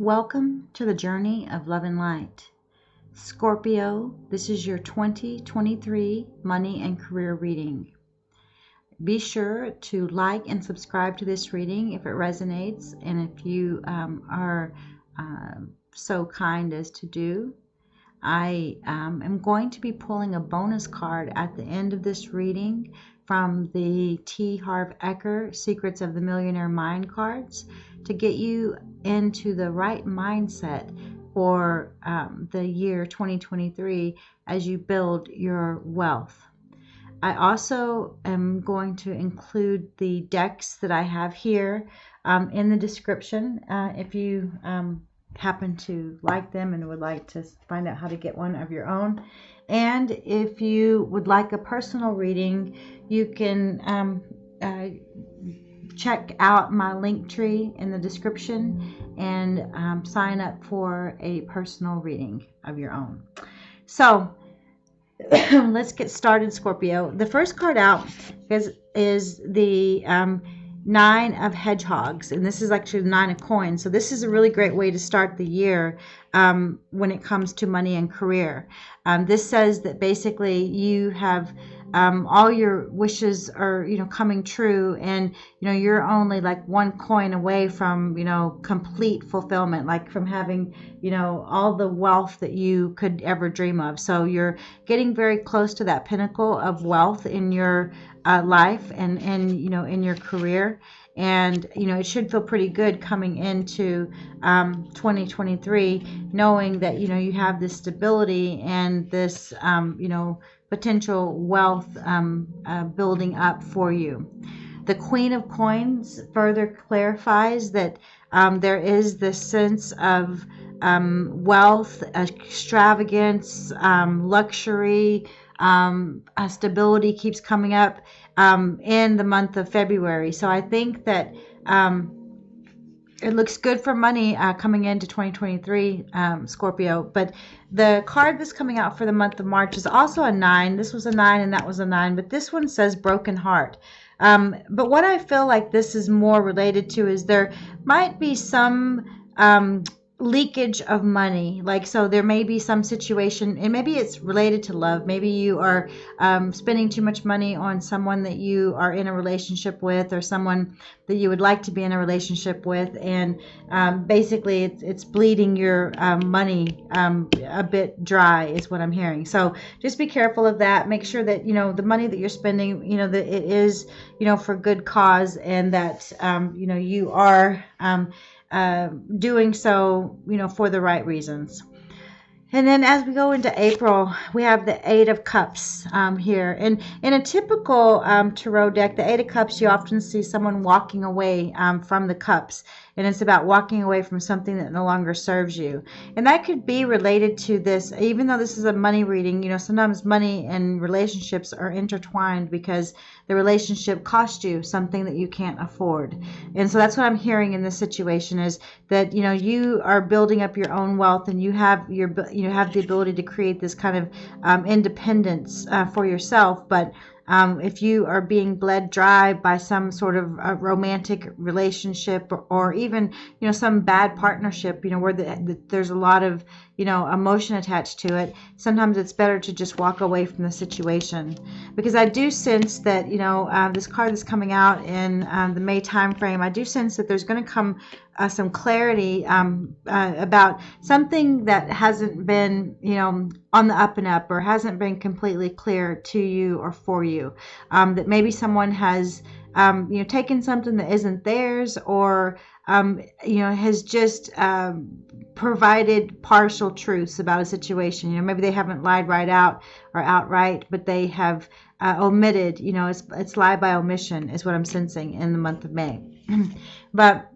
Welcome to the journey of love and light. Scorpio, this is your 2023 money and career reading. Be sure to like and subscribe to this reading if it resonates, and if you are so kind as to do. I am going to be pulling a bonus card at the end of this reading from the T. Harv Eker Secrets of the Millionaire Mind cards to get you into the right mindset for the year 2023 as you build your wealth. I also am going to include the decks that I have here in the description if you happen to like them and would like to find out how to get one of your own. And if you would like a personal reading, you can check out my link tree in the description and sign up for a personal reading of your own. So let's get started, Scorpio. The first card out is the Nine of Hedgehogs, and this is actually the Nine of Coins. So this is a really great way to start the year when it comes to money and career. This says that basically you have all your wishes are coming true, and you're only like one coin away from complete fulfillment, like from having all the wealth that you could ever dream of. So you're getting very close to that pinnacle of wealth in your life and in your career, and it should feel pretty good coming into 2023, knowing that you have this stability and this potential wealth building up for you. The Queen of Coins further clarifies that there is this sense of wealth, extravagance, luxury, stability keeps coming up in the month of February. So I think that it looks good for money coming into 2023, Scorpio. But the card that's coming out for the month of March is also a 9. This was a 9 and that was a 9. But this one says broken heart. But what I feel like this is more related to is there might be some leakage of money. Like, so there may be some situation, and maybe it's related to love. Maybe you are spending too much money on someone that you are in a relationship with, or someone that you would like to be in a relationship with, and basically it's bleeding your money a bit dry is what I'm hearing. So just be careful of that. Make sure that the money that you're spending, that it is for good cause, and that you are doing so, for the right reasons. And then as we go into April, we have the Eight of Cups here. And in a typical tarot deck, the Eight of Cups, you often see someone walking away from the cups. And it's about walking away from something that no longer serves you. And that could be related to this, even though this is a money reading, sometimes money and relationships are intertwined because the relationship cost you something that you can't afford. And so that's what I'm hearing in this situation, is that you are building up your own wealth, and you have the ability to create this kind of independence for yourself. But if you are being bled dry by some sort of romantic relationship, or even some bad partnership, where there's a lot of emotion attached to it, sometimes it's better to just walk away from the situation. Because I do sense that this card that's coming out in the May time frame, I do sense that there's going to come some clarity about something that hasn't been on the up and up, or hasn't been completely clear to you or for you, that maybe someone has taken something that isn't theirs, or has just provided partial truths about a situation. Maybe they haven't lied right out or outright, but they have omitted. It's lie by omission is what I'm sensing in the month of May. But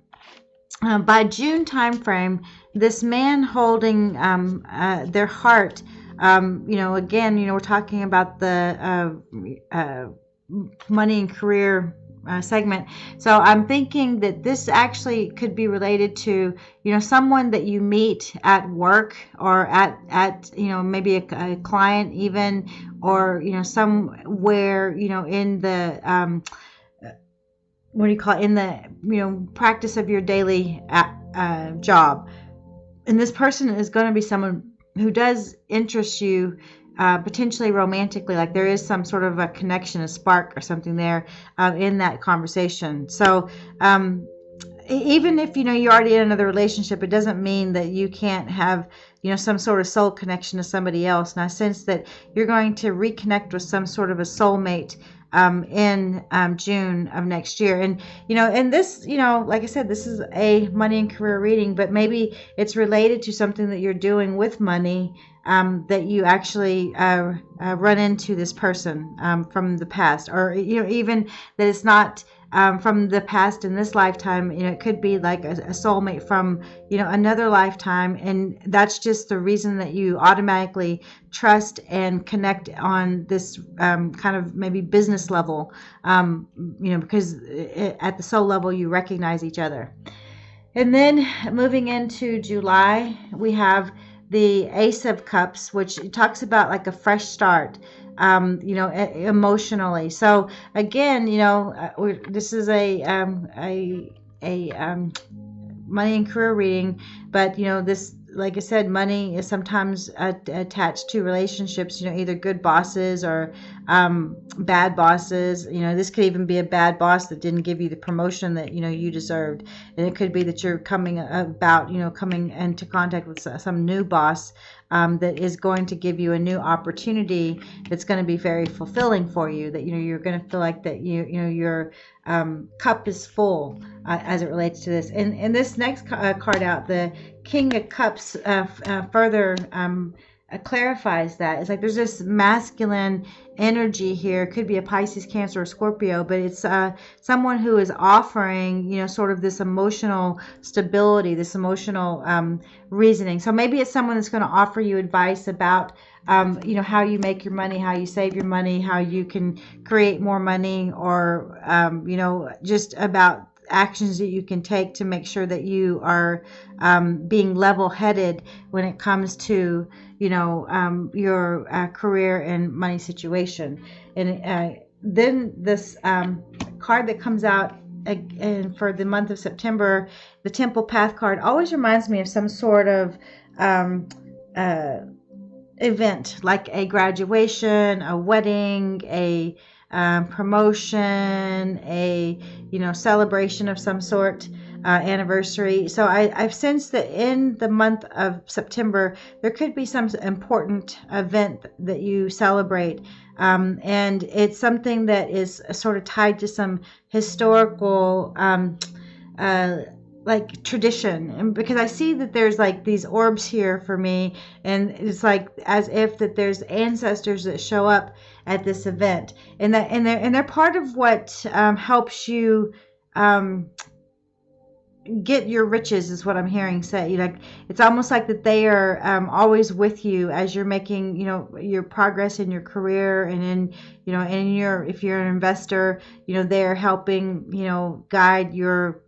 by June time frame, this man holding their heart, again, we're talking about the money and career segment. So I'm thinking that this actually could be related to someone that you meet at work, or at maybe a client even, or somewhere in the what do you call it, in the practice of your daily job. and this person is going to be someone who does interest you, potentially romantically, like there is some sort of a connection, a spark or something there in that conversation. So even if, you're already in another relationship, it doesn't mean that you can't have, some sort of soul connection to somebody else. And I sense that you're going to reconnect with some sort of a soulmate in June of next year. And this, like I said, this is a money and career reading, but maybe it's related to something that you're doing with money, that you actually run into this person from the past, or even that it's not from the past in this lifetime. It could be like a soulmate from another lifetime, and that's just the reason that you automatically trust and connect on this kind of maybe business level, because at the soul level you recognize each other. And then moving into July, we have the Ace of Cups, which talks about like a fresh start, emotionally. So again, this is a money and career reading, but this, like I said, money is sometimes attached to relationships, either good bosses or bad bosses. This could even be a bad boss that didn't give you the promotion that you deserved. And it could be that you're coming into contact with some new boss that is going to give you a new opportunity that's going to be very fulfilling for you, that you're going to feel like that your cup is full as it relates to this. And this next card out, the King of Cups, further clarifies that. It's like there's this masculine energy here. It could be a Pisces, Cancer, or Scorpio, but it's someone who is offering, sort of this emotional stability, this emotional reasoning. So maybe it's someone that's going to offer you advice about how you make your money, how you save your money, how you can create more money, or just about actions that you can take to make sure that you are being level-headed when it comes to your career and money situation. And then this card that comes out and for the month of September, the Temple Path card, always reminds me of some sort of event, like a graduation, a wedding, a promotion, a celebration of some sort, anniversary. So I've sensed that in the month of September there could be some important event that you celebrate, and it's something that is sort of tied to some historical like tradition. And because I see that there's like these orbs here for me, and it's like as if that there's ancestors that show up at this event, and they're part of what helps you get your riches, is what I'm hearing say. Like it's almost like that they are always with you as you're making your progress in your career, and in if you're an investor, they're helping guide your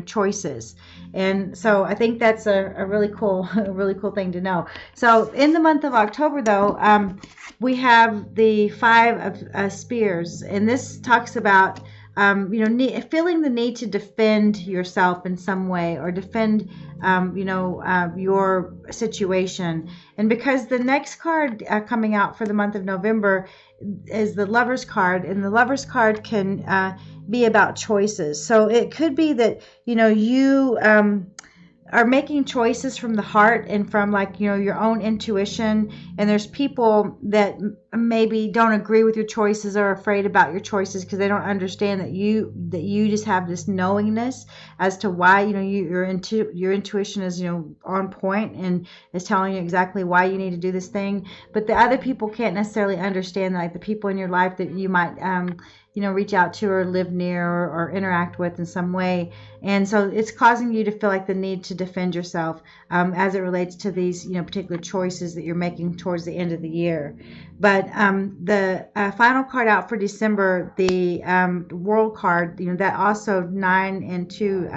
choices. And so I think that's a really cool thing to know. So in the month of October though, we have the Five of Spears, and this talks about feeling the need to defend yourself in some way, or defend, your situation. And because the next card coming out for the month of November is the Lover's card, and the Lover's card can be about choices. So it could be that, you are making choices from the heart and from your own intuition, and there's people that maybe don't agree with your choices or are afraid about your choices because they don't understand that you just have this knowingness as to why your intuition is on point and is telling you exactly why you need to do this thing. But the other people can't necessarily understand, like the people in your life that you might reach out to or live near or interact with in some way. And so it's causing you to feel like the need to defend yourself as it relates to these particular choices that you're making towards the end of the year. But the final card out for December, the World card, that also 9 and 2,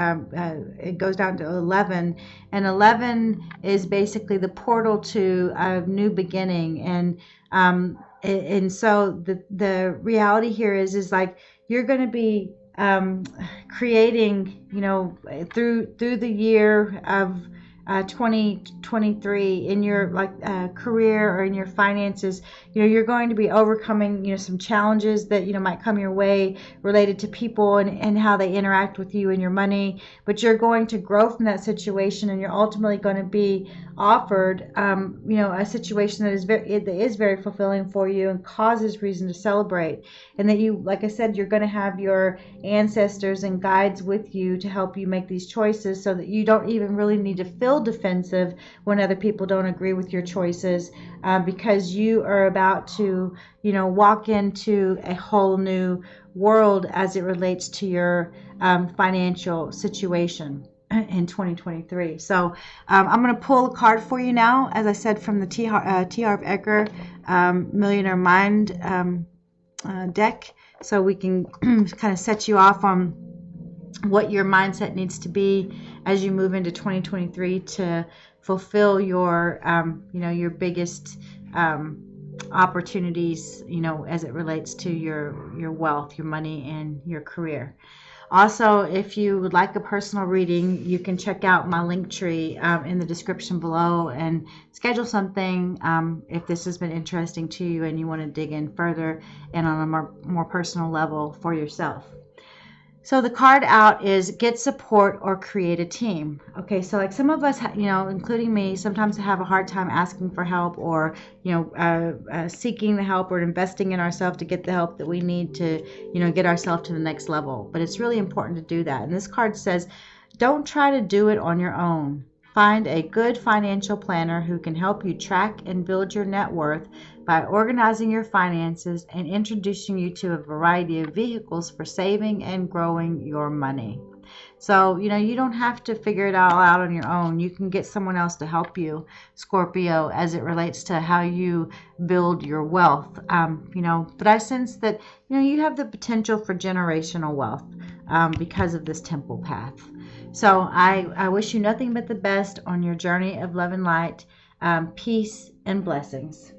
it goes down to 11, and 11 is basically the portal to a new beginning. And so the reality here is like you're going to be creating, through the year of 2023 in your career or in your finances. You're going to be overcoming some challenges that might come your way related to people and how they interact with you and your money, but you're going to grow from that situation, and you're ultimately going to be offered a situation that is very fulfilling for you and causes reason to celebrate. And that you, like I said, you're going to have your ancestors and guides with you to help you make these choices, so that you don't even really need to feel defensive when other people don't agree with your choices, because you are about to walk into a whole new world as it relates to your financial situation in 2023. So I'm going to pull a card for you now, as I said, from the T. Harv Eker Millionaire Mind deck, so we can kind of set you off on what your mindset needs to be as you move into 2023 to fulfill your your biggest opportunities, as it relates to your wealth, your money, and your career. Also, if you would like a personal reading, you can check out my link tree in the description below and schedule something if this has been interesting to you and you want to dig in further and on a more personal level for yourself. So the card out is get support or create a team. Okay, so like some of us, including me, sometimes have a hard time asking for help, or seeking the help, or investing in ourselves to get the help that we need to get ourselves to the next level. But it's really important to do that. And this card says, don't try to do it on your own. Find a good financial planner who can help you track and build your net worth by organizing your finances and introducing you to a variety of vehicles for saving and growing your money. So, you don't have to figure it all out on your own. You can get someone else to help you, Scorpio, as it relates to how you build your wealth. But I sense that, you have the potential for generational wealth because of this temple path. So I wish you nothing but the best on your journey of love and light, peace and blessings.